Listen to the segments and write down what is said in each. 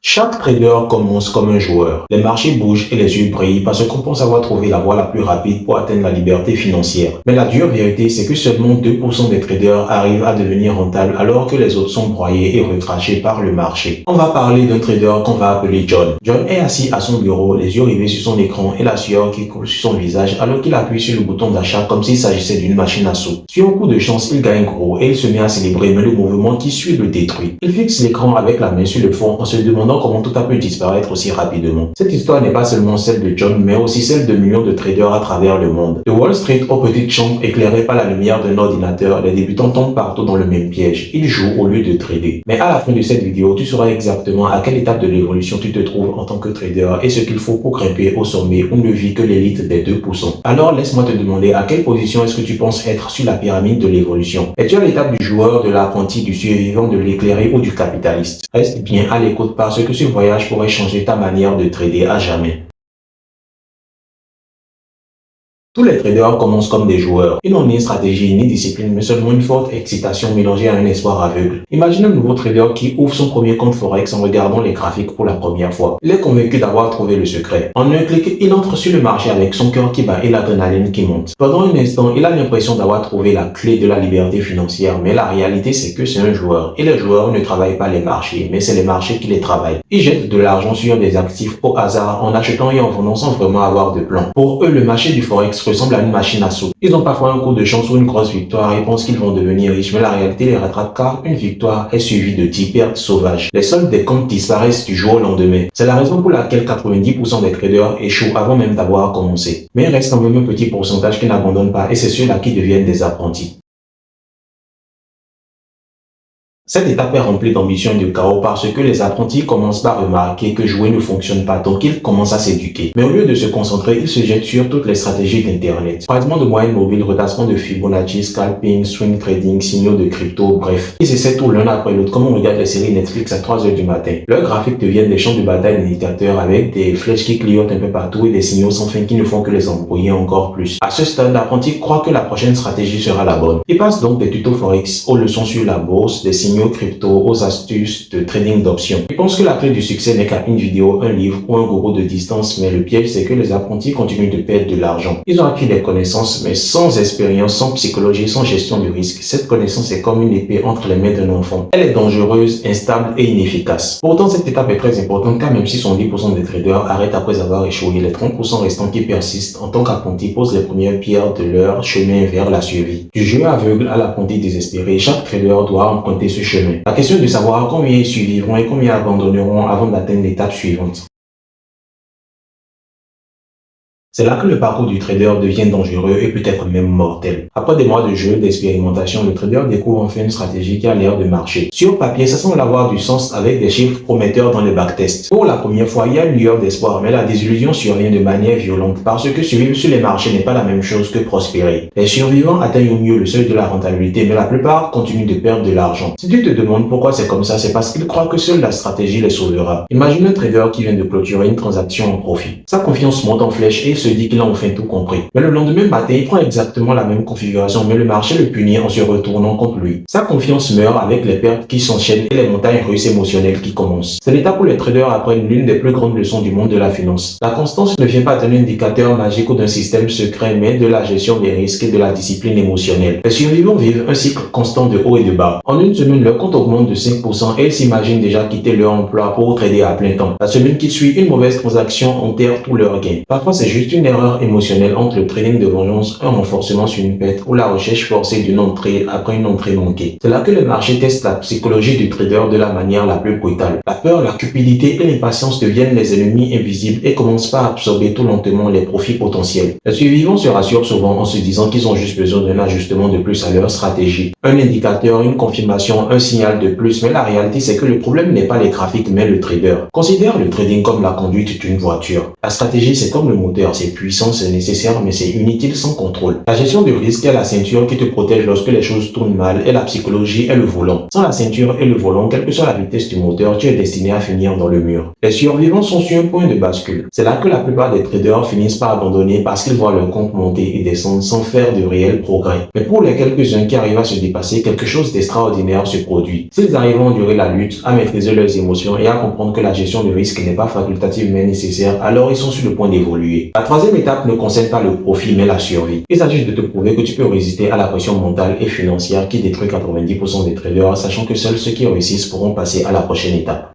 Chaque trader commence comme un joueur. Les marchés bougent et les yeux brillent parce qu'on pense avoir trouvé la voie la plus rapide pour atteindre la liberté financière. Mais la dure vérité, c'est que seulement 2% des traders arrivent à devenir rentables alors que les autres sont broyés et recrachés par le marché. On va parler d'un trader qu'on va appeler John. John est assis à son bureau, les yeux rivés sur son écran et la sueur qui coule sur son visage alors qu'il appuie sur le bouton d'achat comme s'il s'agissait d'une machine à sous. Sur un coup de chance, il gagne gros et il se met à célébrer, mais le mouvement qui suit le détruit. Il fixe l'écran avec la main sur le fond en se demandant comment tout a pu disparaître aussi rapidement. Cette histoire n'est pas seulement celle de John, mais aussi celle de millions de traders à travers le monde. De Wall Street aux petites chambres éclairées par la lumière d'un ordinateur, les débutants tombent partout dans le même piège. Ils jouent au lieu de trader. Mais à la fin de cette vidéo, tu sauras exactement à quelle étape de l'évolution tu te trouves en tant que trader et ce qu'il faut pour grimper au sommet où ne vit que l'élite des 2%. Alors laisse-moi te demander à quelle position est-ce que tu penses être sur la pyramide de l'évolution. Es-tu à l'étape du joueur, de l'apprenti, du survivant, de l'éclairé ou du capitaliste? Reste bien à l'écoute parce que ce voyage pourrait changer ta manière de trader à jamais. Tous les traders commencent comme des joueurs. Ils n'ont ni stratégie ni discipline, mais seulement une forte excitation mélangée à un espoir aveugle. Imagine un nouveau trader qui ouvre son premier compte Forex en regardant les graphiques pour la première fois. Il est convaincu d'avoir trouvé le secret. En un clic, il entre sur le marché avec son cœur qui bat et l'adrénaline qui monte. Pendant un instant, il a l'impression d'avoir trouvé la clé de la liberté financière, mais la réalité c'est que c'est un joueur. Et les joueurs ne travaillent pas les marchés, mais c'est les marchés qui les travaillent. Ils jettent de l'argent sur des actifs au hasard en achetant et en vendant sans vraiment avoir de plan. Pour eux, le marché du Forex ressemble à une machine à sous. Ils ont parfois un coup de chance ou une grosse victoire et pensent qu'ils vont devenir riches, mais la réalité les rattrape car une victoire est suivie de 10 pertes sauvages. Les soldes des comptes disparaissent du jour au lendemain. C'est la raison pour laquelle 90% des traders échouent avant même d'avoir commencé. Mais il reste quand même un petit pourcentage qui n'abandonnent pas et c'est ceux-là qui deviennent des apprentis. Cette étape est remplie d'ambition et de chaos parce que les apprentis commencent par remarquer que jouer ne fonctionne pas, donc ils commencent à s'éduquer. Mais au lieu de se concentrer, ils se jettent sur toutes les stratégies d'Internet. Traitement de moyenne mobile, retassement de Fibonacci, scalping, swing trading, signaux de crypto, bref. Ils essaient tout l'un après l'autre comme on regarde les séries Netflix à 3h du matin. Leurs graphiques deviennent des champs de bataille d'indicateurs avec des flèches qui clignotent un peu partout et des signaux sans fin qui ne font que les embrouiller encore plus. À ce stade, l'apprenti croit que la prochaine stratégie sera la bonne. Il passe donc des tutos Forex aux leçons sur la bourse, des signaux crypto, aux astuces de trading d'options. Je pense que la clé du succès n'est qu'à une vidéo, un livre ou un gourou de distance, mais le piège c'est que les apprentis continuent de perdre de l'argent. Ils ont acquis des connaissances, mais sans expérience, sans psychologie, sans gestion du risque. Cette connaissance est comme une épée entre les mains d'un enfant. Elle est dangereuse, instable et inefficace. Pourtant, cette étape est très importante car même si 70% des traders arrêtent après avoir échoué, les 30% restants qui persistent en tant qu'apprentis posent les premières pierres de leur chemin vers la survie. Du jeu aveugle à l'apprenti désespéré, chaque trader doit emprunter ce chemin. La question est de savoir combien ils survivront et combien abandonneront avant d'atteindre l'étape suivante. C'est là que le parcours du trader devient dangereux et peut-être même mortel. Après des mois de jeu, d'expérimentation, le trader découvre enfin une stratégie qui a l'air de marcher. Sur papier, ça semble avoir du sens avec des chiffres prometteurs dans les backtests. Pour la première fois, il y a une lueur d'espoir, mais la désillusion survient de manière violente parce que survivre sur les marchés n'est pas la même chose que prospérer. Les survivants atteignent au mieux le seuil de la rentabilité, mais la plupart continuent de perdre de l'argent. Si tu te demandes pourquoi c'est comme ça, c'est parce qu'ils croient que seule la stratégie les sauvera. Imagine un trader qui vient de clôturer une transaction en profit. Sa confiance monte en flèche et se dit qu'il a enfin tout compris. Mais le lendemain matin, il prend exactement la même configuration, mais le marché le punit en se retournant contre lui. Sa confiance meurt avec les pertes qui s'enchaînent et les montagnes russes émotionnelles qui commencent. C'est l'étape où les traders apprennent l'une des plus grandes leçons du monde de la finance. La constance ne vient pas d'un indicateur magique ou d'un système secret, mais de la gestion des risques et de la discipline émotionnelle. Les survivants vivent un cycle constant de haut et de bas. En une semaine, leur compte augmente de 5% et ils s'imaginent déjà quitter leur emploi pour trader à plein temps. La semaine qui suit, une mauvaise transaction enterre tous leurs gains. Parfois, c'est juste une erreur émotionnelle entre le trading de vengeance, un renforcement sur une perte ou la recherche forcée d'une entrée après une entrée manquée. C'est là que le marché teste la psychologie du trader de la manière la plus brutale. La peur, la cupidité et l'impatience deviennent les ennemis invisibles et commencent par absorber tout lentement les profits potentiels. Les survivants se rassurent souvent en se disant qu'ils ont juste besoin d'un ajustement de plus à leur stratégie. Un indicateur, une confirmation, un signal de plus, mais la réalité c'est que le problème n'est pas les graphiques mais le trader. Considère le trading comme la conduite d'une voiture. La stratégie c'est comme le moteur, c'est c'est puissant, c'est nécessaire, mais c'est inutile sans contrôle. La gestion de risque est la ceinture qui te protège lorsque les choses tournent mal et la psychologie est le volant. Sans la ceinture et le volant, quelle que soit la vitesse du moteur, tu es destiné à finir dans le mur. Les survivants sont sur un point de bascule. C'est là que la plupart des traders finissent par abandonner parce qu'ils voient leur compte monter et descendre sans faire de réel progrès. Mais pour les quelques-uns qui arrivent à se dépasser, quelque chose d'extraordinaire se produit. S'ils arrivent à endurer la lutte, à maîtriser leurs émotions et à comprendre que la gestion de risque n'est pas facultative mais nécessaire, alors ils sont sur le point d'évoluer. La troisième étape ne concerne pas le profit mais la survie. Il s'agit de te prouver que tu peux résister à la pression mentale et financière qui détruit 90% des traders, sachant que seuls ceux qui réussissent pourront passer à la prochaine étape.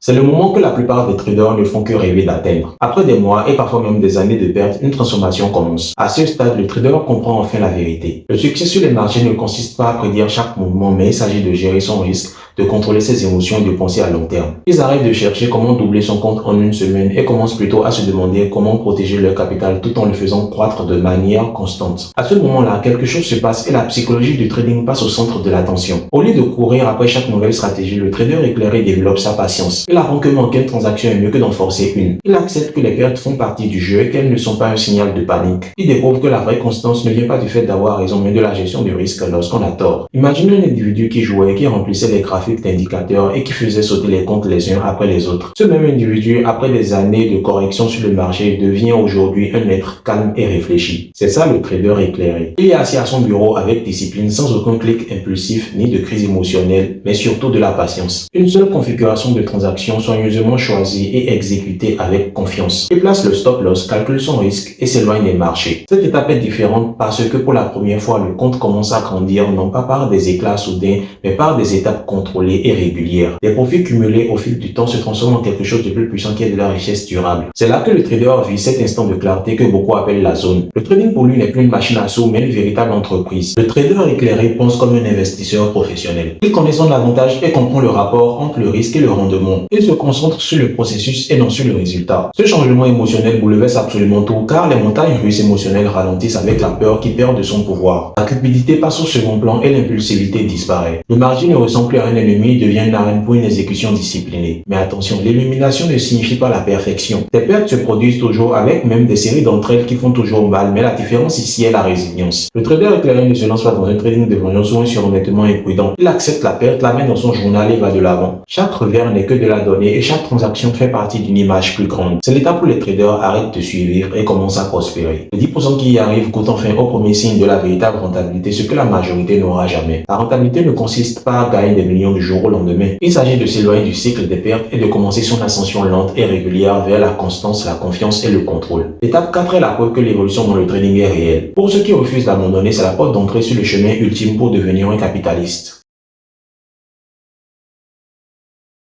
C'est le moment que la plupart des traders ne font que rêver d'atteindre. Après des mois et parfois même des années de pertes, une transformation commence. À ce stade, le trader comprend enfin la vérité. Le succès sur les marchés ne consiste pas à prédire chaque mouvement, mais il s'agit de gérer son risque, de contrôler ses émotions et de penser à long terme. Ils arrêtent de chercher comment doubler son compte en une semaine et commencent plutôt à se demander comment protéger leur capital tout en le faisant croître de manière constante. À ce moment-là, quelque chose se passe et la psychologie du trading passe au centre de l'attention. Au lieu de courir après chaque nouvelle stratégie, le trader éclairé développe sa patience. Il apprend que manquer une transaction est mieux que d'en forcer une. Il accepte que les pertes font partie du jeu et qu'elles ne sont pas un signal de panique. Il découvre que la vraie constance ne vient pas du fait d'avoir raison mais de la gestion du risque lorsqu'on a tort. Imaginez un individu qui jouait, qui remplissait les graphiques d'indicateurs et qui faisait sauter les comptes les uns après les autres. Ce même individu, après des années de correction sur le marché, devient aujourd'hui un être calme et réfléchi. C'est ça le trader éclairé. Il est assis à son bureau avec discipline, sans aucun clic impulsif ni de crise émotionnelle, mais surtout de la patience. Une seule configuration de transaction soigneusement choisie et exécutée avec confiance. Il place le stop loss, calcule son risque et s'éloigne des marchés. Cette étape est différente parce que pour la première fois, le compte commence à grandir non pas par des éclats soudains, mais par des étapes contrôlées et régulières. Les profits cumulés au fil du temps se transforment en quelque chose de plus puissant qui est de la richesse durable. C'est là que le trader vit cet instant de clarté que beaucoup appellent la zone. Le trading pour lui n'est plus une machine à sous, mais une véritable entreprise. Le trader éclairé pense comme un investisseur professionnel. Il connaît son avantage et comprend le rapport entre le risque et le rendement. Il se concentre sur le processus et non sur le résultat. Ce changement émotionnel bouleverse absolument tout car les montagnes russes émotionnelles ralentissent avec la peur qui perd de son pouvoir. La cupidité passe au second plan et l'impulsivité disparaît. Le marché ne ressemble plus à un ennemi, il devient une arène pour une exécution disciplinée. Mais attention, l'élimination ne signifie pas la perfection. Des pertes se produisent toujours avec même des séries d'entre elles qui font toujours mal, mais la différence ici est la résilience. Le trader éclairé ne se lance pas dans un trading de vengeance ou un surendettement imprudent. Il accepte la perte, la met dans son journal et va de l'avant. Chaque revers n'est que de la donnée et chaque transaction fait partie d'une image plus grande. C'est l'étape où les traders arrêtent de suivre et commencent à prospérer. Les 10% qui y arrivent coûtent enfin au premier signe de la véritable rentabilité, ce que la majorité n'aura jamais. La rentabilité ne consiste pas à gagner des millions du jour au lendemain. Il s'agit de s'éloigner du cycle des pertes et de commencer son ascension lente et régulière vers la constance, la confiance et le contrôle. L'étape 4 est la preuve que l'évolution dans le trading est réelle. Pour ceux qui refusent d'abandonner, c'est la porte d'entrée sur le chemin ultime pour devenir un capitaliste.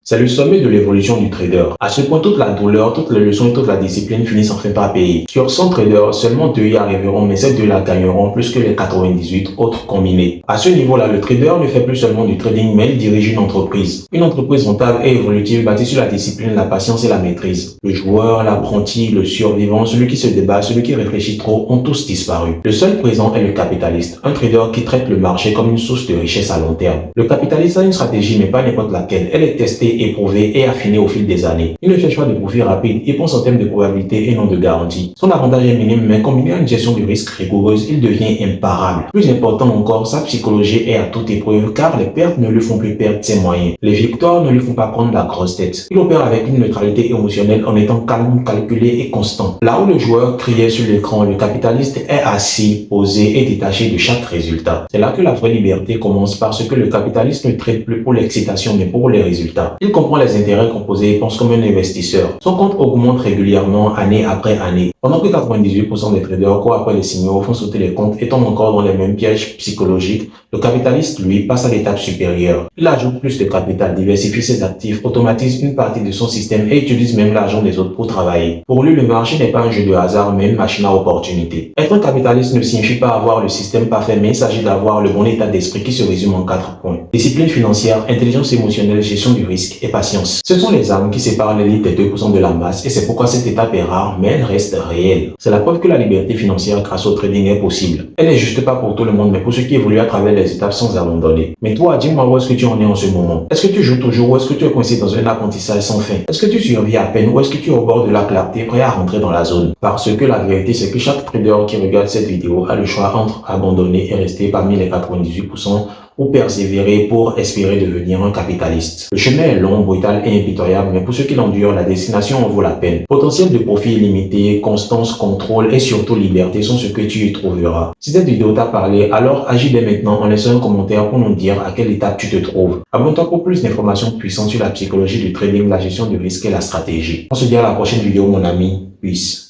C'est le sommet de l'évolution du trader. À ce point, toute la douleur, toutes les leçons et toute la discipline finissent enfin par payer. Sur 100 traders, seulement 2 y arriveront, mais ces 2 la gagneront plus que les 98 autres combinés. À ce niveau-là, le trader ne fait plus seulement du trading, mais il dirige une entreprise. Une entreprise rentable et évolutive bâtie sur la discipline, la patience et la maîtrise. Le joueur, l'apprenti, le survivant, celui qui se débat, celui qui réfléchit trop, ont tous disparu. Le seul présent est le capitaliste, un trader qui traite le marché comme une source de richesse à long terme. Le capitaliste a une stratégie, mais pas n'importe laquelle. Elle est testée, éprouvé et affiné au fil des années. Il ne cherche pas de profit rapide, il pense en termes de probabilité et non de garantie. Son avantage est minime, mais combiné à une gestion du risque rigoureuse, il devient imparable. Plus important encore, sa psychologie est à toute épreuve car les pertes ne lui font plus perdre ses moyens. Les victoires ne lui font pas prendre la grosse tête. Il opère avec une neutralité émotionnelle en étant calme, calculé et constant. Là où le joueur criait sur l'écran, le capitaliste est assis, posé et détaché de chaque résultat. C'est là que la vraie liberté commence parce que le capitaliste ne traite plus pour l'excitation mais pour les résultats. Il comprend les intérêts composés et pense comme un investisseur. Son compte augmente régulièrement année après année. Pendant que 98% des traders courent après les signaux, font sauter les comptes et tombent encore dans les mêmes pièges psychologiques, le capitaliste, lui, passe à l'étape supérieure. Il ajoute plus de capital, diversifie ses actifs, automatise une partie de son système et utilise même l'argent des autres pour travailler. Pour lui, le marché n'est pas un jeu de hasard, mais une machine à opportunités. Être un capitaliste ne signifie pas avoir le système parfait, mais il s'agit d'avoir le bon état d'esprit qui se résume en 4 points. Discipline financière, intelligence émotionnelle, gestion du risque risque et patience. Ce sont les armes qui séparent l'élite des 2% de la masse et c'est pourquoi cette étape est rare mais elle reste réelle. C'est la preuve que la liberté financière grâce au trading est possible. Elle n'est juste pas pour tout le monde mais pour ceux qui évoluent à travers les étapes sans abandonner. Mais toi, dis-moi où est-ce que tu en es en ce moment? Est-ce que tu joues toujours ou est-ce que tu es coincé dans un apprentissage sans fin? Est-ce que tu survis à peine ou est-ce que tu es au bord de la clarté prêt à rentrer dans la zone? Parce que la vérité c'est que chaque trader qui regarde cette vidéo a le choix entre abandonner et rester parmi les 98% ou persévérer pour espérer devenir un capitaliste. Le chemin est long, brutal et impitoyable, mais pour ceux qui l'endurent, la destination en vaut la peine. Potentiel de profit illimité, constance, contrôle et surtout liberté sont ce que tu y trouveras. Si cette vidéo t'a parlé, alors agis dès maintenant en laissant un commentaire pour nous dire à quelle étape tu te trouves. Abonne-toi pour plus d'informations puissantes sur la psychologie du trading, la gestion du risque et la stratégie. On se dit à la prochaine vidéo mon ami. Peace.